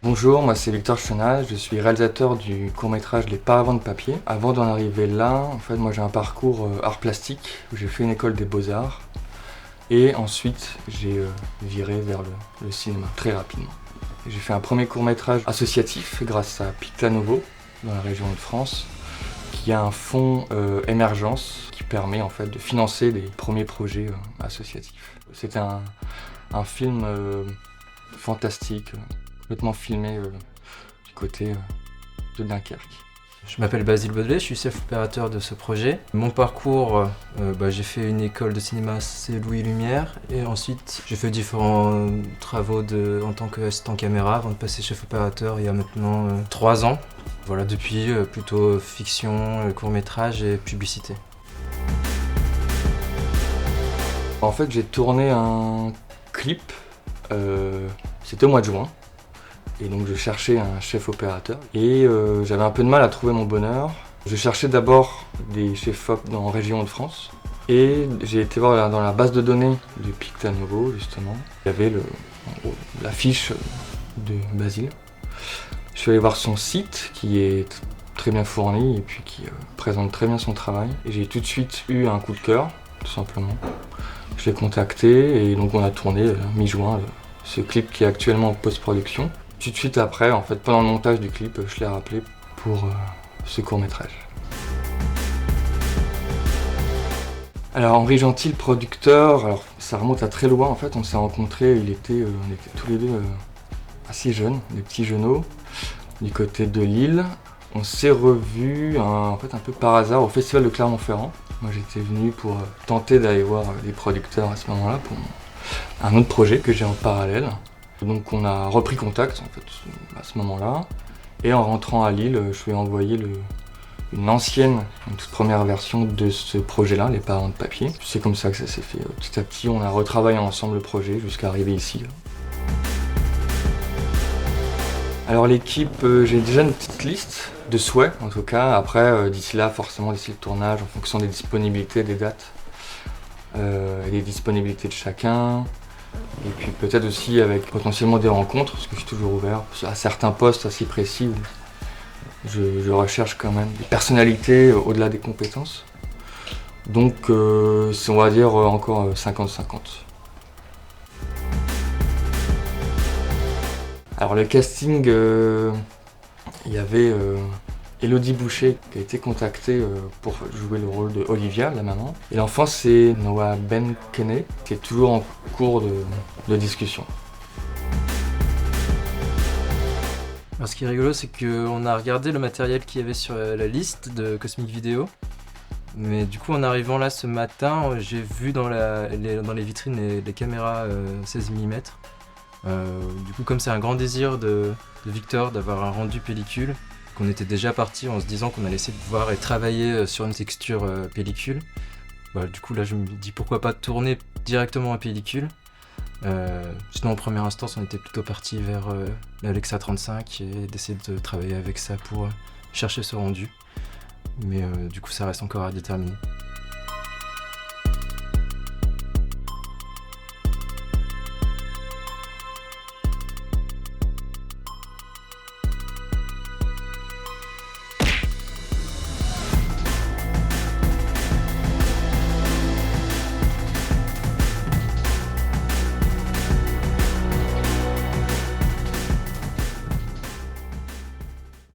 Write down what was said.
Bonjour, moi c'est Victor Chenal, je suis réalisateur du court-métrage Les Paravents de papier. Avant d'en arriver là, en fait, moi j'ai un parcours art plastique où j'ai fait une école des beaux-arts et ensuite j'ai viré vers le cinéma très rapidement. J'ai fait un premier court-métrage associatif grâce à Picta Novo dans la région de France qui a un fonds émergence qui permet en fait de financer les premiers projets associatifs. C'était un film fantastique, complètement filmé du côté de Dunkerque. Je m'appelle Basile Baudelet, je suis chef opérateur de ce projet. Mon parcours, j'ai fait une école de cinéma, c'est Louis Lumière, et ensuite j'ai fait différents travaux en tant qu'assistant caméra avant de passer chef opérateur il y a maintenant 3 ans. Voilà, depuis plutôt fiction, court-métrage et publicité. En fait, j'ai tourné un clip, c'était au mois de juin. Et donc je cherchais un chef opérateur et j'avais un peu de mal à trouver mon bonheur. Je cherchais d'abord des chefs op en région de France et j'ai été voir dans la base de données de Picta Novo justement. Il y avait la fiche de Basile. Je suis allé voir son site qui est très bien fourni et puis qui présente très bien son travail. Et j'ai tout de suite eu un coup de cœur, tout simplement. Je l'ai contacté et donc on a tourné mi-juin ce clip qui est actuellement en post-production. Tout de suite après, en fait, pendant le montage du clip, je l'ai rappelé pour ce court-métrage. Alors Henri Gentil, le producteur, alors ça remonte à très loin en fait, on s'est rencontrés, on était tous les deux assez jeunes, des petits genoux, du côté de Lille. On s'est revus en fait un peu par hasard au festival de Clermont-Ferrand. Moi j'étais venu pour tenter d'aller voir les producteurs à ce moment-là pour un autre projet que j'ai en parallèle. Donc on a repris contact en fait à ce moment-là et en rentrant à Lille, je lui ai envoyé une toute première version de ce projet-là, Les Paravents de papier. C'est comme ça que ça s'est fait. Petit à petit, on a retravaillé ensemble le projet jusqu'à arriver ici. Alors l'équipe, j'ai déjà une petite liste de souhaits en tout cas. Après, d'ici là, forcément d'ici le tournage, en fonction des disponibilités, des dates et des disponibilités de chacun. Et puis peut-être aussi avec potentiellement des rencontres, parce que je suis toujours ouvert à certains postes assez précis où je recherche quand même des personnalités au-delà des compétences. Donc c'est, on va dire encore 50-50. Alors le casting, il y avait Elodie Boucher qui a été contactée pour jouer le rôle de Olivia, la maman. Et l'enfant c'est Noah Benkene qui est toujours en cours de discussion. Alors ce qui est rigolo, c'est qu'on a regardé le matériel qu'il y avait sur la liste de Cosmic Video. Mais du coup en arrivant là ce matin, j'ai vu dans les vitrines les caméras 16 mm. Du coup comme c'est un grand désir de Victor d'avoir un rendu pellicule, qu'on était déjà parti en se disant qu'on allait essayer de voir et travailler sur une texture pellicule. Du coup là je me dis pourquoi pas tourner directement en pellicule. Sinon en première instance on était plutôt parti vers l'Alexa 35 et d'essayer de travailler avec ça pour chercher ce rendu. Mais du coup ça reste encore à déterminer.